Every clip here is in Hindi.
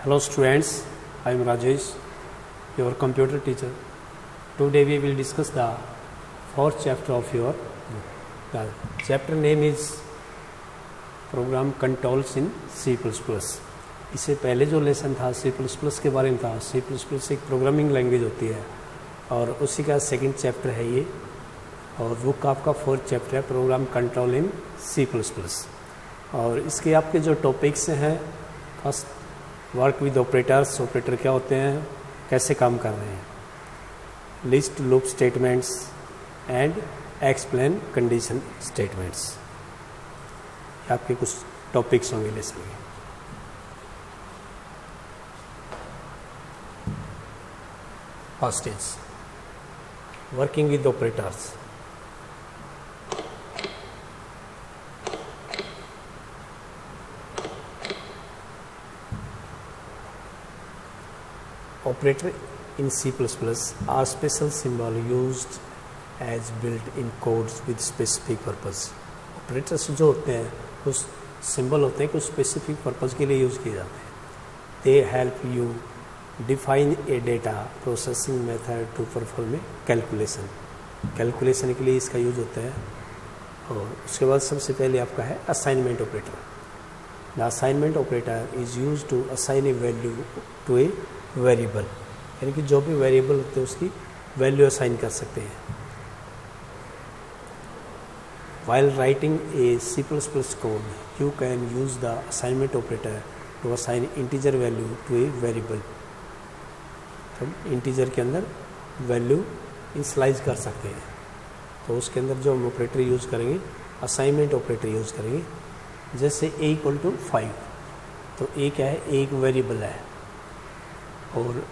Hello students, I am Rajesh, your computer teacher. Today we will discuss the fourth chapter of your book. The chapter name is Program Controls in C++. इससे पहले जो लेसन था C++ के बारे में था। C++ एक प्रोग्रामिंग लैंग्वेज होती है और उसी का सेकंड चैप्टर है ये, और बुक का आपका फोर्थ चैप्टर है प्रोग्राम कंट्रोल इन C++। और इसके आपके जो टॉपिक्स हैं, first work with operators, operator क्या होते हैं, कैसे काम कर रहे हैं, list loop statements and explain condition statements, आपके कुछ टॉपिक्स होंगे लेसन में। First is working with operators. Operator in C++ are special symbol used as built-in codes with specific purpose. Operators जो होते हैं कुछ सिंबल होते हैं, कुछ स्पेसिफिक पर्पज़ के लिए यूज़ किए जाते हैं। They help you define a data processing method to perform a calculation. Calculation के लिए इसका यूज होता है। और उसके बाद सबसे पहले आपका है assignment operator. The assignment operator is use to assign a value to a variable, यानी कि जो भी वेरिएबल होते हैं उसकी वैल्यू असाइन कर सकते हैं। While writing a C++ code you can use the assignment operator to assign integer value to a variable. तो इंटीजर के अंदर वैल्यू इनिशियलाइज कर सकते हैं, तो उसके अंदर जो हम ऑपरेटर यूज़ करेंगे असाइनमेंट ऑपरेटर यूज़ करेंगे। जैसे a = 5, तो a क्या है, एक वेरिएबल है और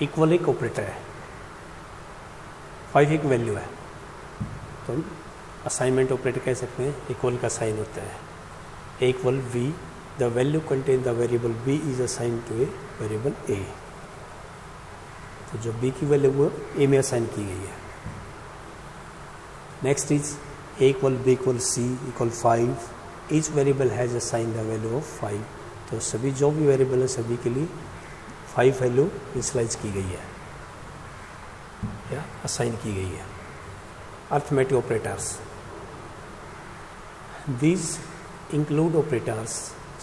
इक्वल एक ऑपरेटर है, 5 एक वैल्यू है, तो हम असाइनमेंट ऑपरेटर कह सकते हैं। इक्वल का साइन होता है a = v, the value contain the variable b is assign to a variable a। तो जो b की वैल्यू वो a में असाइन की गई है। Next is a = b = c = 5, each variable has assign the value of 5। तो सभी जो भी वेरिएबल है सभी के लिए 5 वैल्यू इनिशियलाइज की गई है या असाइन की गई है। Arithmetic operators, these include operators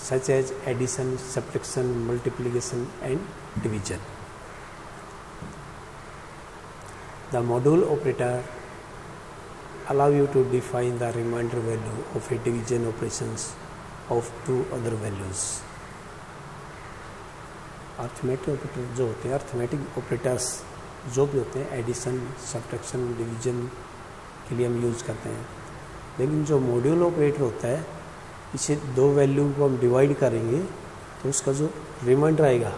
such as addition, subtraction, multiplication and division. The module operator allow you to define the remainder value of a division operations of two other values. Arithmetic operator जो होते हैं, अर्थमेटिक ऑपरेटर्स जो भी होते हैं एडिशन, सब्ट्रैक्शन, डिवीजन के लिए हम यूज़ करते हैं। लेकिन जो मॉड्यूल ऑपरेटर होता है, इसे दो वैल्यू को हम डिवाइड करेंगे तो उसका जो रिमाइंडर आएगा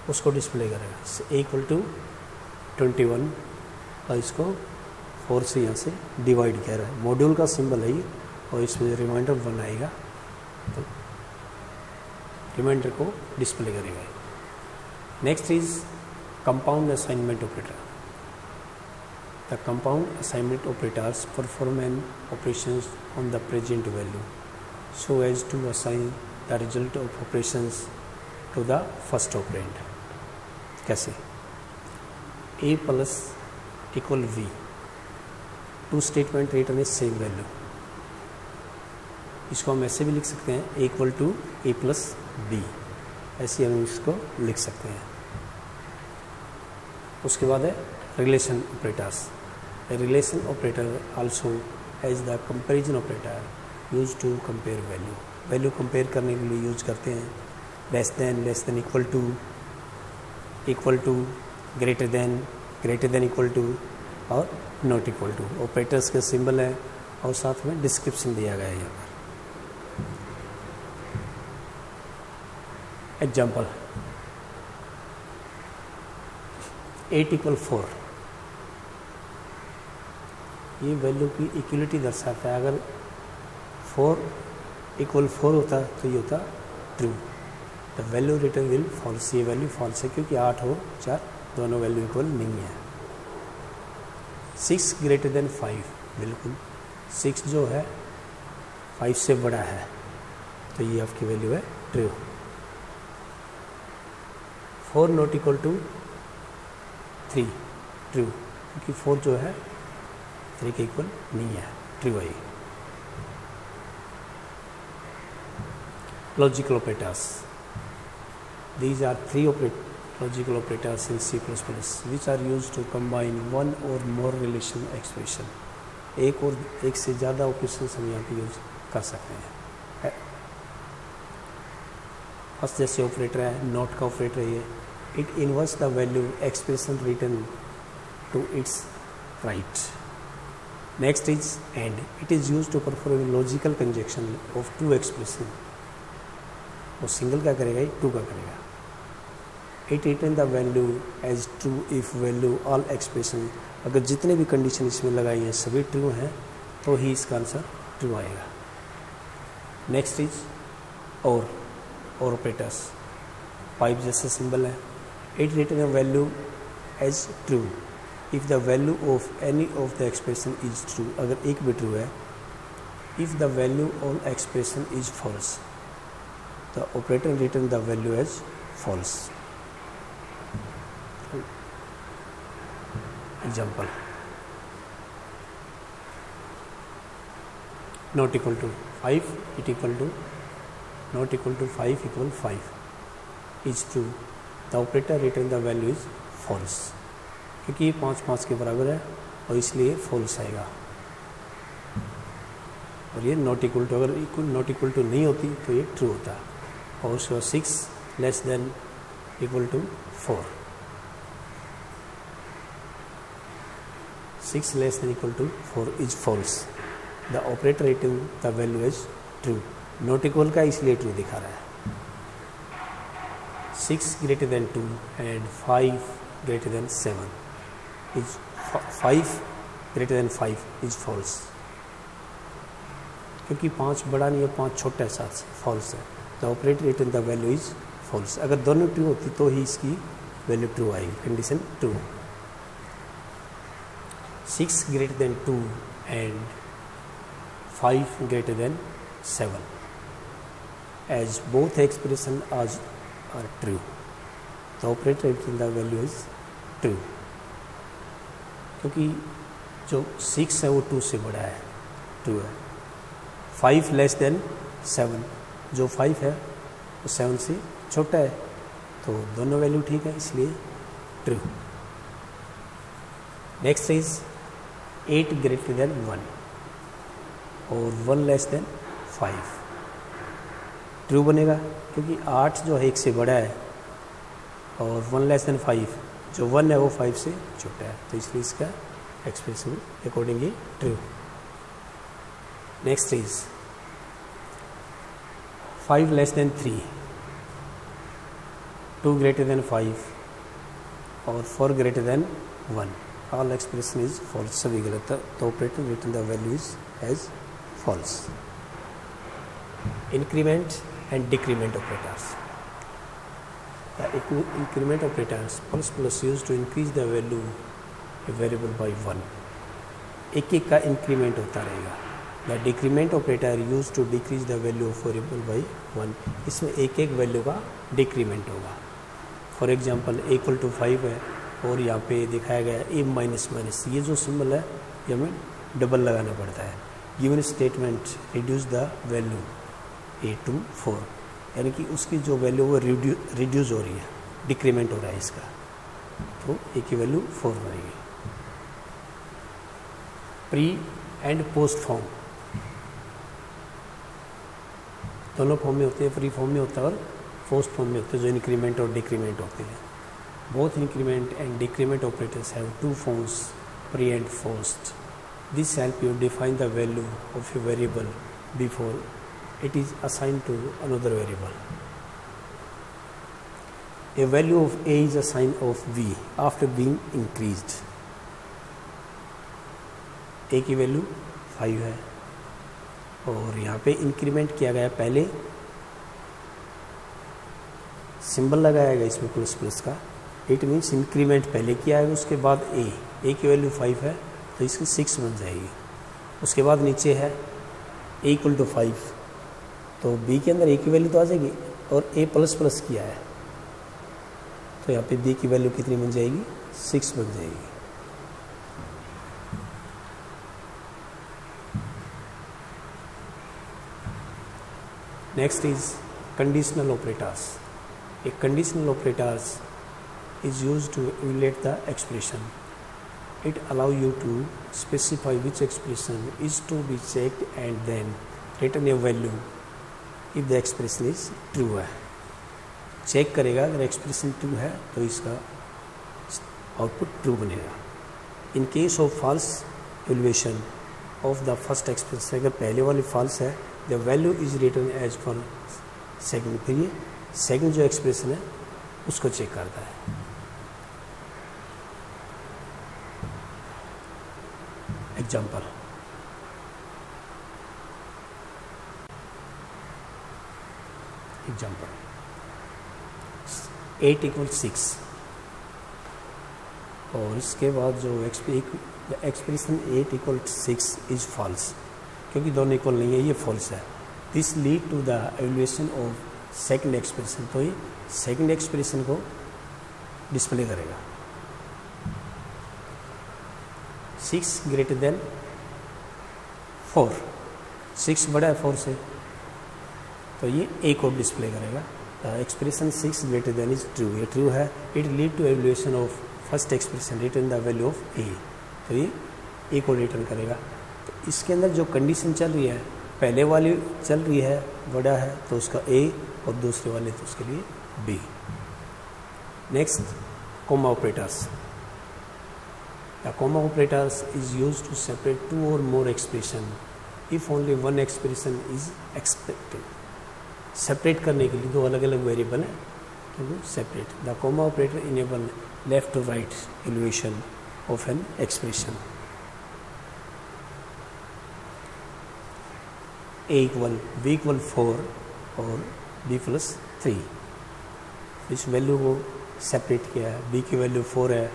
उसको डिस्प्ले करेगा। a = 21 और इसको 4 से यहाँ से डिवाइड किया रहा है। मॉड्यूल का सिंबल है ये, और इसमें रिमाइंडर 1 आएगा तो रिमाइंडर को डिस्प्ले करेगा। Next is compound assignment operator. The compound assignment operators perform an operations on the present value so as to assign the result of operations to the first operand. कैसे? a + v, two statement return is same value. इसको हम ऐसे भी लिख सकते हैं a = a + b, ऐसे हम इसको लिख सकते हैं। उसके बाद है relation operators. Relation operator also as the comparison operator use to compare value. Value compare करने के लिए यूज करते हैं। Less than, equal to, greater than equal to और नॉट इक्वल टू। ऑपरेटर्स के सिंबल है और साथ में डिस्क्रिप्शन दिया गया है यहाँ पर। एग्जाम्पल, 8 = 4, ये वैल्यू की इक्वलिटी दर्शाता है। अगर 4 = 4 होता तो ये होता true, the value return will false. ये वैल्यू फॉल्स है क्योंकि 8 और 4 दोनों वैल्यू इक्वल नहीं है। 6 > 5, बिल्कुल 6 जो है 5 से बड़ा है, तो ये आपकी वैल्यू है true. 4 not equal to 3 true, क्योंकि 4 जो है 3 के इक्वल नहीं है, ट्रू है। Logical operators, these are 3 logical operators in C++ which are used to combine one or more relational expression। एक से ज़्यादा ऑपरेशन हम यहाँ पे यूज कर सकते हैं। फर्स्ट जैसे ऑपरेटर है, नॉट का ऑपरेटर है ये, it inverse the value expression return to its right. Next is and, it is use to perform logical conjunction of 2 expression. वो सिंगल का करेगा, ये 2 का करेगा। It return the value as true if value all expression, अगर जितने भी कंडीशन इसमें लगाई हैं सभी ट्रू हैं तो ही इसका आंसर ट्रू आएगा। Next is or operators, pipe जैसा सिंबल है। It return a value as true if the value of any of the expression is true, अगर एक भी ट्रू है। If the value all expression is false, the operator return the value as false। Example, not equal to 5, it equal to not equal to 5 equal 5 is true, the operator return the value is false, क्योंकि ये 5 के बराबर है और इसलिए false आएगा। और ये नॉट इक्वल टू, अगर नॉट इक्वल टू नहीं होती तो ये ट्रू होता है। Also 6 less than equal to 4, 6 less than equal to 4 is false, the operator return the value is true। Not equal का इसलिए ट्रू दिखा रहा है। 6 greater than 2 and 5 greater than 7 is 5 greater than 5 is false, क्योंकि 5 बड़ा नहीं है, 5 छोटा है, 7 से false है। The operator return the value is false, अगर दोनों ट्रू होती तो ही इसकी वैल्यू ट्रू आएगी, condition true. 6 greater than 2 and 5 greater than 7 as both expression are true, the operator return the value is true, क्योंकि जो 6 है वो 2 से बड़ा है, ट्रू है। 5 लेस देन 7, जो 5 है वो 7 से छोटा है, तो दोनों वैल्यू ठीक है, इसलिए true. Next is 8 greater than 1 और 1 लेस देन 5, ट्रू बनेगा, क्योंकि 8 जो है 1 से बड़ा है और 1 लेस देन 5, जो 1 है वो 5 से छोटा है, तो इसलिए इसका expression accordingly true. Next is 5 less than 3, 2 greater than 5 और 4 greater than 1, all expression is false, सभी गलत है, तो operator return the value is as false। Increment and decrement operators, the increment operators plus used to increase the value a variable by 1, एक का इंक्रीमेंट होता रहेगा। The decrement operator use to decrease the value of variable by 1, इसमें एक वैल्यू का डिक्रीमेंट होगा। फॉर एग्जांपल इक्वल टू 5 है और यहाँ पे दिखाया गया ए माइनस माइनस, ये जो सिंबल है ये हमें डबल लगाना पड़ता है। Given statement reduce the value a to 4, यानी कि उसकी जो वैल्यू वो रिड्यूस हो रही है, डिक्रीमेंट हो रहा है इसका, तो ए की वैल्यू 4 बनेगी। प्री एंड पोस्ट फॉर्म दोनों फॉर्म में होते हैं, प्री फॉर्म में होता है और पोस्ट फॉर्म में होते हैं, जो इंक्रीमेंट और डिक्रीमेंट होते हैं। Both increment and decrement operators have 2 forms, pre and post. This help you define the value of a variable before it is assigned to another variable. A value of a is a sign of b after being increased. a की वैल्यू 5 है और यहाँ पे इंक्रीमेंट किया गया, पहले सिंबल लगाया गया इसमें प्लस प्लस का, इट मीन्स इंक्रीमेंट पहले किया है, उसके बाद a की वैल्यू 5 है तो इसकी 6 बन जाएगी। उसके बाद नीचे है a इक्वल टू 5, तो b के अंदर a की वैल्यू तो आ जाएगी और a प्लस प्लस किया है तो यहाँ पे b की वैल्यू कितनी बन जाएगी, 6 बन जाएगी। Next is conditional operators. A conditional operators is used to evaluate the expression. It allows you to specify which expression is to be checked and then return a value if the expression is true है। चेक करेगा, अगर एक्सप्रेशन ट्रू है तो इसका आउटपुट ट्रू बनेगा। In case of false evaluation of the first expression, अगर पहले वाली फॉल्स है, the value is return as for second, फिर ये सेकंड जो एक्सप्रेशन है उसको चेक करता है। एग्जाम्पल, एग्जाम्पल 8 = 6 और इसके बाद जो एक्सप्रेशन 8 = 6 इज फॉल्स, क्योंकि दोनों इक्वल नहीं है, ये फॉल्स है। This lead to the evaluation of second expression, तो ये सेकंड एक्सप्रेशन को डिस्प्ले करेगा। 6 > 4, 6 बड़ा है 4 से, तो ये a को डिस्प्ले करेगा। एक्सप्रेशन 6 > इज ट्रू, ये ट्रू है। It lead to evaluation of first expression, return the value of a, तो ये a को रिटर्न करेगा। तो इसके अंदर जो कंडीशन चल रही है, पहले वाली चल रही है बड़ा है तो उसका a, और दूसरे वाले तो उसके लिए b। Next, comma operators. The comma operators is used to separate 2 or more expression if only one expression is expected. Separate करने के लिए दो अलग अलग वेरिएबल हैं, तो separate. The comma operator enable left to right evaluation of an expression. a = b = 4 और b + 3, इस वैल्यू को सेपरेट किया है। b की वैल्यू 4 है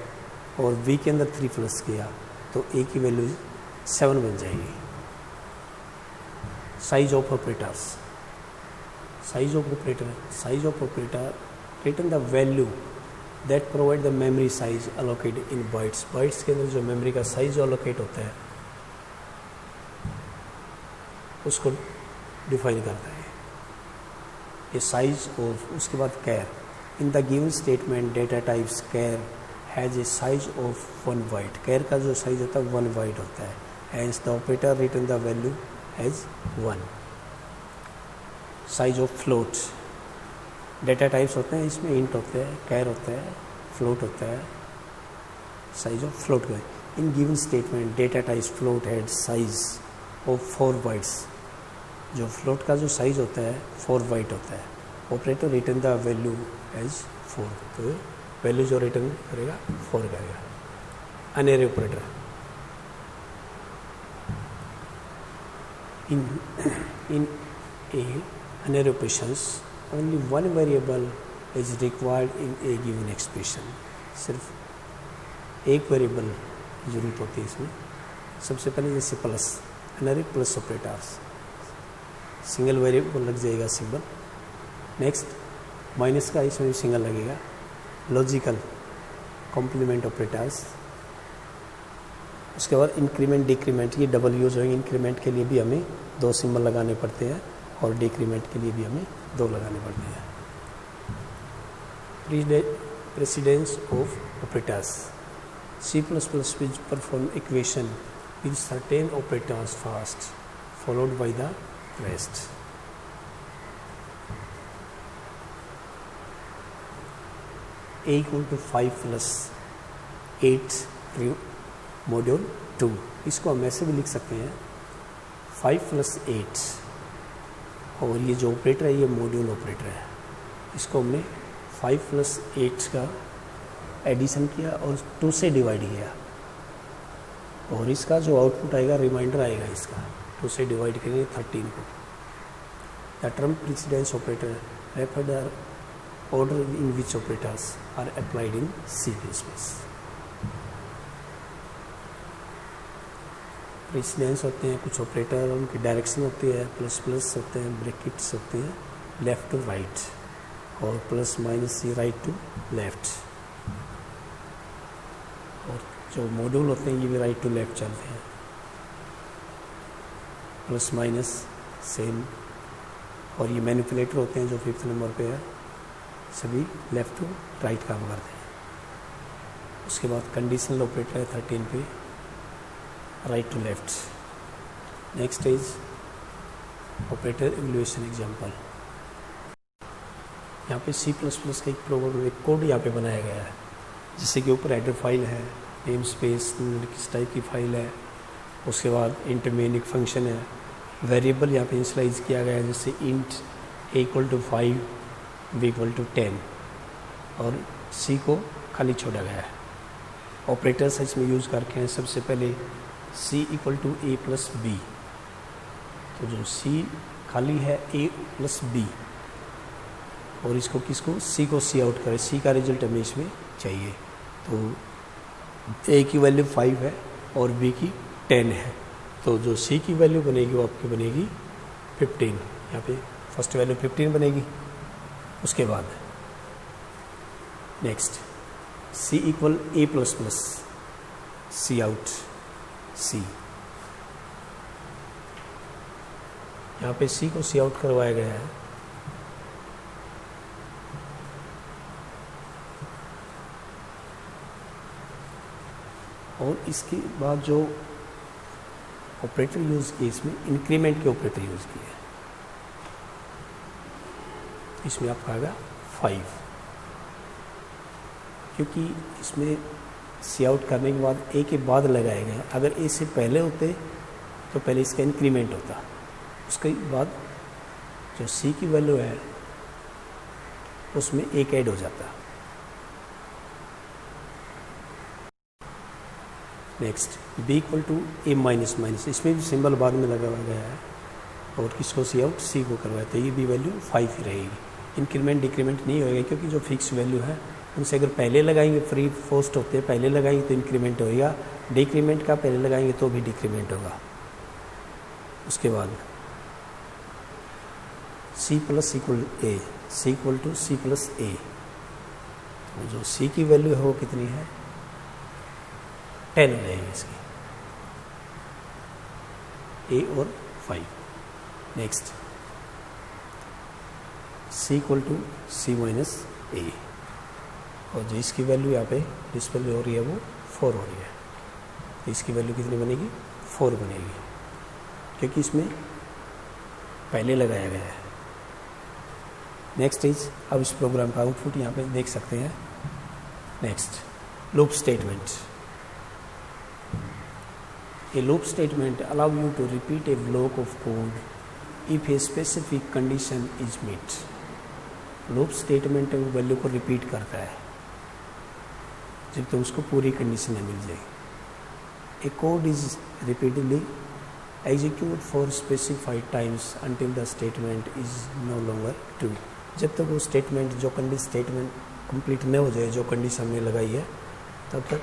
और b के अंदर 3 प्लस किया तो a की वैल्यू 7 बन जाएगी। Size of operators, size of operator return the value that provide the memory size allocated in bytes. Bytes के अंदर जो मेमोरी का साइज अलोकेट होता है उसको डिफाइन करता है ये साइज ऑफ। उसके बाद char, in the given statement data types char has a size of 1 byte. Char का जो साइज होता है 1 बाइट होता है। Hence the operator return the value as 1। Size of float, data types होते हैं, इसमें इंट होते हैं, कैर होता है, फ्लोट होता है। साइज ऑफ फ्लोट का, in given statement data types float had size of 4 bytes. जो फ्लोट का जो साइज होता है 4 बाइट होता है। Operator return the value as 4, तो वैल्यू जो रिटर्न करेगा 4 करेगा। Unary operator, in a unary operations only 1 variable is required in a given expression. सिर्फ एक वेरिएबल की जरूरत होती है इसमें। सबसे पहले जैसे plus, unary plus operators, single variable लग जाएगा सिंबल। नेक्स्ट, माइनस का इसमें भी सिंगल लगेगा। लॉजिकल कॉम्प्लीमेंट ऑपरेटर्स, उसके बाद इंक्रीमेंट डिक्रीमेंट, ये डबल यूज होंगे। इंक्रीमेंट के लिए भी हमें 2 सिंबल लगाने पड़ते हैं और डिक्रीमेंट के लिए भी हमें 2 लगाने पड़ते हैं। Precedence of operators, C++ which perform equation with certain operators first followed by the rest. A = 5 + 8 module 2, इसको हम ऐसे भी लिख सकते हैं 5 + 8। और ये जो ऑपरेटर है ये मॉड्यूल ऑपरेटर है। इसको हमने 5 + 8 का एडिशन किया और 2 से डिवाइड किया, और इसका जो आउटपुट आएगा रिमाइंडर आएगा इसका। 2 से डिवाइड करेंगे 13 को। The term precedence operator refer the order in which operators are applied in C++। Precedence होते हैं कुछ ऑपरेटर, उनकी डायरेक्शन होती है, ++ होते हैं, ब्रैकेट्स होते हैं, लेफ्ट टू राइट, और plus minus see right to left, और जो मॉड्यूल होते हैं ये भी राइट टू लेफ्ट चलते हैं, प्लस माइनस सेम, और ये मैनिपुलेटर होते हैं जो 5th नंबर पे है, सभी लेफ़्ट टू राइट काम करते हैं। उसके बाद कंडीशनल ऑपरेटर है 13 पे, right to left. Next is operator evaluation example. यहाँ पे C++ का एक प्रोग्राम, एक कोड यहाँ पे बनाया गया है, जिससे कि ऊपर हेडर फाइल है, नेम स्पेस किस टाइप की फाइल है, उसके बाद इंट मेन एक फंक्शन है, वेरिएबल यहाँ पे इनिशियलाइज किया गया है, जैसे इंट A=5 B=10, और C को खाली छोड़ा गया है। ऑपरेटर्स इसमें यूज़ करके हैं, सबसे पहले C=A+B, तो जो C खाली है A+B, और इसको किसको C को C आउट करें, C का रिजल्ट हमें इसमें चाहिए। तो A की वैल्यू 5 है और B की 10 है, तो जो C की वैल्यू बनेगी वो आपकी बनेगी 15, यहाँ पे फर्स्ट वैल्यू 15 बनेगी। उसके बाद next C=A++, C out C, यहाँ पे C को C आउट करवाया गया है। और इसके बाद जो ऑपरेटर यूज़ किए, इसमें इंक्रीमेंट के ऑपरेटर यूज़ किए, इसमें आपका आएगा 5, क्योंकि इसमें सी आउट करने के बाद ए के बाद लगाए गए। अगर ए से पहले होते तो पहले इसका इंक्रीमेंट होता, उसके बाद जो सी की वैल्यू है उसमें एक ऐड हो जाता। नेक्स्ट B=A-, इसमें भी सिंबल बाद में लगा हुआ गया है, और किसको सी आउट सी को करवाया, तो ये भी वैल्यू 5 ही रहेगी। इंक्रीमेंट डिक्रीमेंट नहीं होएगा, क्योंकि जो फिक्स वैल्यू है उनसे अगर पहले लगाएंगे, फ्री फर्स्ट होते हैं, पहले लगाएंगे तो इंक्रीमेंट होएगा, डिक्रीमेंट का पहले लगाएंगे तो भी डिक्रीमेंट होगा। उसके बाद C+A, C=C+A, तो जो C की वैल्यू है वो कितनी है, 10 हो जाएगी इसकी, A और 5। नेक्स्ट C=C-A, और जो इसकी वैल्यू यहाँ पे डिस्प्ले हो रही है वो 4 हो रही है, तो इसकी वैल्यू कितनी बनेगी, 4 बनेगी, क्योंकि इसमें पहले लगाया गया है। नेक्स्ट इज, अब इस प्रोग्राम का आउटपुट यहाँ पे देख सकते हैं। Next loop statement. A loop statement allow you to repeat a block of code if a specific condition is met. Loop statement value को रिपीट करता है जब तक उसको पूरी कंडीशन मिल जाए। A code is repeatedly execute for specified times until the statement is no longer true. जब तक वो स्टेटमेंट जो स्टेटमेंट कंप्लीट न हो जाए, जो कंडीशन हमने लगाई है, तब तक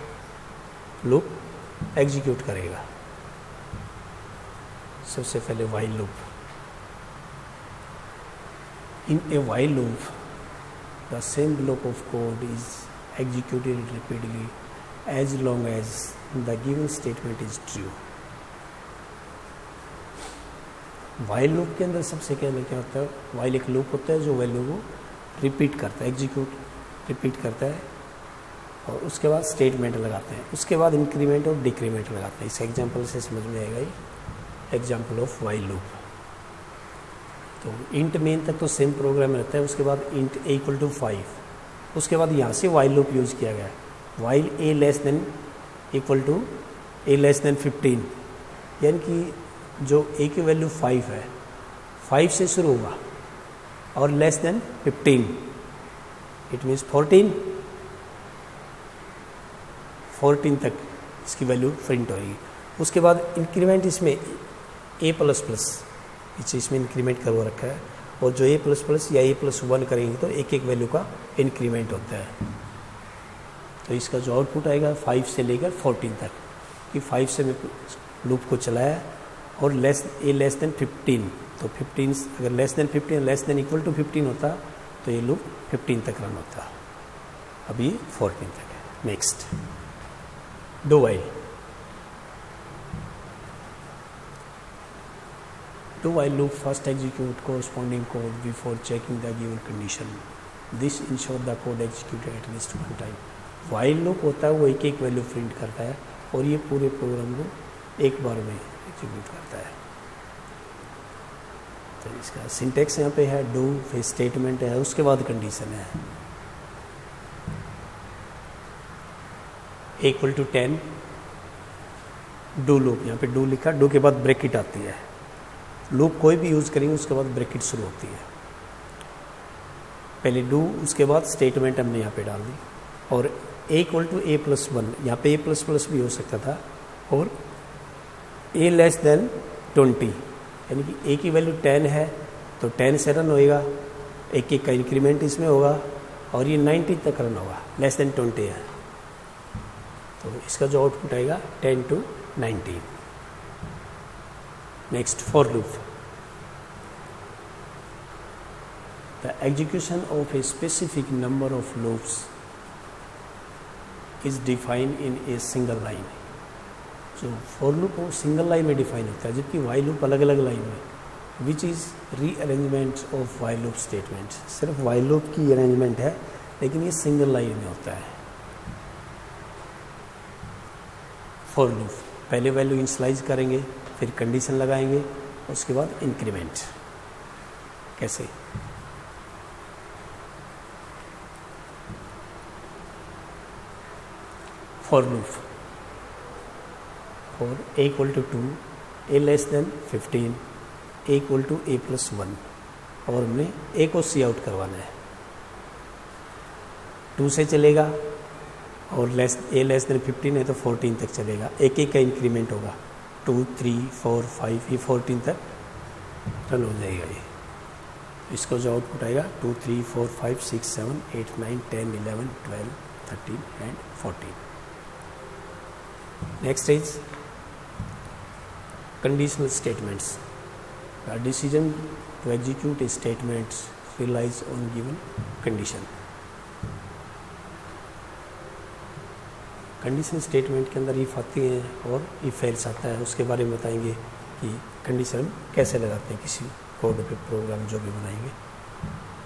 लूप एग्जीक्यूट करेगा। सबसे पहले while loop. In a while loop, the same block of code is executed repeatedly as long as the given statement is true. while loop के अंदर सबसे पहले क्या होता है, while एक loop होता है जो वैल्यू को रिपीट करता है, एग्जीक्यूट रिपीट करता है, और उसके बाद स्टेटमेंट लगाते हैं, उसके बाद इंक्रीमेंट और डिक्रीमेंट लगाते हैं। इस एग्जांपल से समझ में आएगा, ये एग्जांपल ऑफ while loop। तो इंट मेन तक तो सेम प्रोग्राम रहता है, उसके बाद इंट A=5, उसके बाद यहाँ से while loop यूज़ किया गया है, while A<=A<15, यानी कि जो A की वैल्यू 5 है, 5 से शुरू होगा और <15, इट मीन्स 14 तक इसकी वैल्यू प्रिंट होगी। उसके बाद इंक्रीमेंट इसमें A++, इसमें इंक्रीमेंट करवा रखा है, और जो A++ या A+1 करेंगे तो एक एक वैल्यू का इंक्रीमेंट होता है। तो इसका जो आउटपुट आएगा 5 से लेकर 14 तक, कि 5 से मैं लूप को चलाया, और A <15, तो 15 अगर <15 <=15 होता तो ये लूप 15 तक रन होता है, अभी 14 तक है। Next do while. Do while loop first execute corresponding code before checking the given condition. This ensure the code executed at least one time. While loop होता है वो एक एक वैल्यू प्रिंट करता है और ये पूरे प्रोग्राम को एक बार में एग्जीक्यूट करता है। तो इसका सिंटेक्स यहाँ पे है डू, फिर स्टेटमेंट है, उसके बाद कंडीशन है। इक्वल टू 10 डू लूप, यहाँ पे डू लिखा, डू के बाद ब्रैकेट आती है। लूप कोई भी यूज़ करेंगे उसके बाद ब्रैकेट शुरू होती है। पहले डू, उसके बाद स्टेटमेंट हमने यहाँ पे डाल दी और ए इक्वल टू ए प्लस 1, यहाँ पे ए प्लस प्लस भी हो सकता था, और ए लेस देन 20, यानी कि ए की वैल्यू 10 है तो 10 से रन होएगा, एक एक का इंक्रीमेंट इसमें होगा और ये 90 तक रन होगा, लेस देन 20 है तो इसका जो आउटपुट आएगा 10 to 19। Next, for loop. The execution of a specific number of loops is defined in a single line. So for loop वो single line में define होता है, जबकि while loop अलग अलग line में, which is rearrangement of while loop statement. सिर्फ while loop की arrangement है, लेकिन ये single line में होता है। For loop पहले वैल्यू इनिशियलाइज करेंगे, फिर कंडीशन लगाएंगे, उसके बाद इंक्रीमेंट। कैसे? For loop for a equal to 2, a less than 15, a equal to a plus 1, और हमने ए को सी आउट करवाना है। 2 से चलेगा और ए लेस देन 15 है तो 14 तक चलेगा, एक एक का इंक्रीमेंट होगा, 2, 3, 4, 5, ये 14 तक रन हो जाएगा। ये इसको जो आउटपुट आएगा 2, 3, 4, 5, 6, 7, 8, 9, 10, 11, 12, 13 and 14। Next is conditional statements. The decision to execute a statements relies on given condition. Condition statement के अंदर इफ आती हैं और इफ एल्स आता है, उसके बारे में बताएंगे कि कंडीशन कैसे लगाते हैं किसी कोड पे, प्रोग्राम जो भी बनाएंगे।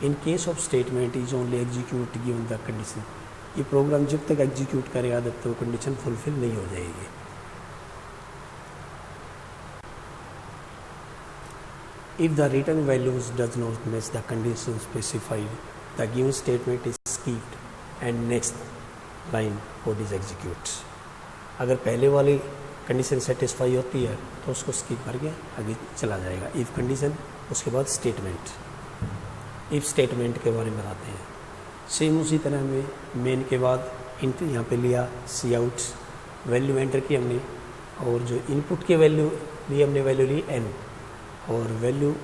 इन case of statement is only execute given the condition. ये प्रोग्राम जब तक एग्जीक्यूट करेगा तब तक वो कंडीशन फुलफिल नहीं हो जाएगी। If the return values does not match the condition specified, the given statement is skipped and next line code is execute. अगर पहले वाली कंडीशन सेटिस्फाई होती है तो उसको स्किप करके आगे चला जाएगा। इफ कंडीशन, उसके बाद स्टेटमेंट। इफ स्टेटमेंट के बारे में बताते हैं, सेम उसी तरह में मेन के बाद इंट यहाँ पे लिया, सी आउट, वैल्यू एंटर की हमने, और जो इनपुट के वैल्यू ली हमने, वैल्यू ली n, और वैल्यू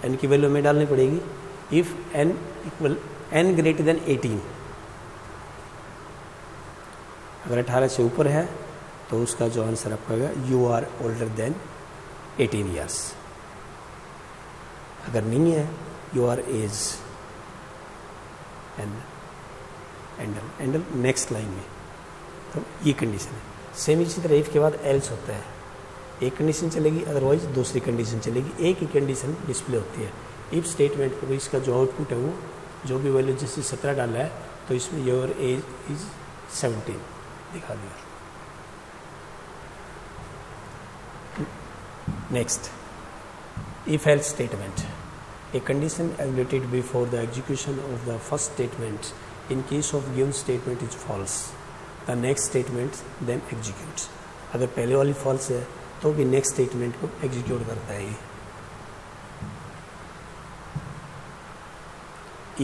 n की वैल्यू हमें डालनी पड़ेगी if n equal n greater than 18। अगर 18 से ऊपर है तो उसका जो आंसर आपका होगा you are older than 18 years. अगर नहीं है you are age endl next line में, तो ये कंडीशन है। सेम इसी तरह इफ के बाद एल्स होता है, एक कंडीशन चलेगी अदरवाइज दूसरी कंडीशन चलेगी, एक ही कंडीशन डिस्प्ले होती है। इफ स्टेटमेंट पर इसका जो आउटपुट है वो जो भी वैल्यू जैसे 17 डाला है तो इसमें योर एज इज 17 दिखा दिया। Next, if else statement. A condition evaluated before the execution of the first statement. In case of given statement is false, the next statement then executes. अगर पहले वाली false है तो भी next statement को execute करता है ये।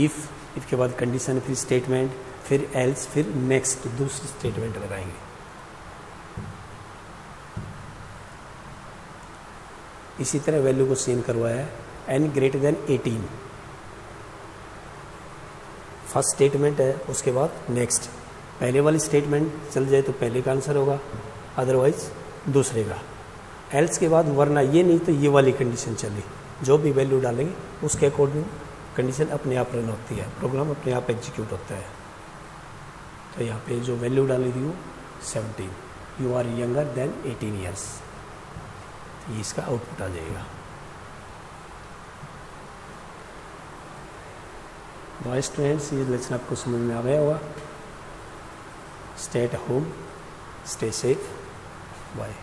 if के बाद condition, फिर statement, फिर else, फिर next दूसरी statement लगाएंगे। इसी तरह वैल्यू को सेम करवाया है n greater than 18, first statement है, उसके बाद नेक्स्ट। पहले वाली स्टेटमेंट चल जाए तो पहले का आंसर होगा, अदरवाइज दूसरे का। एल्स के बाद वरना ये नहीं तो ये वाली कंडीशन चली, जो भी वैल्यू डालेंगे उसके अकॉर्डिंग कंडीशन अपने आप रन होती है, प्रोग्राम अपने आप एग्जीक्यूट होता है। तो यहाँ पे जो वैल्यू डाली थी वो 17, you are younger than 18 years, ये इसका आउटपुट आ जाएगा। बॉय स्टूडेंट्स, ये लेक्चर आपको समझ में आ गया होगा। Stay at home, stay safe, bye.